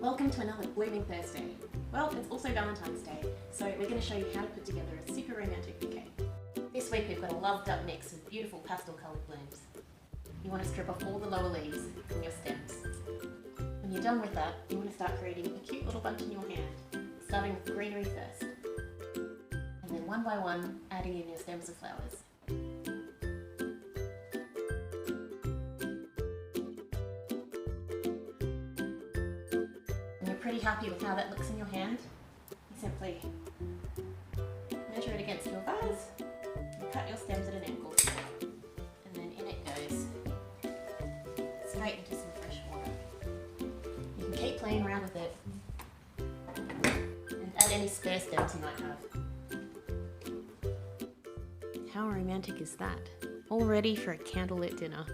Welcome to another blooming Thursday. Well, it's also Valentine's Day, so we're going to show you how to put together a super romantic bouquet. This week we've got a loved up mix of beautiful pastel coloured blooms. You want to strip off all the lower leaves from your stems. When you're done with that, you want to start creating a cute little bunch in your hand, starting with greenery first. And then one by one, adding in your stems of flowers. When you're pretty happy with how that looks in your hand, you simply measure it against your vase and cut your stems at an angle. And then in it goes, straight into some fresh water. You can keep playing around with it and add any spare stems you might have. How romantic is that? All ready for a candlelit dinner.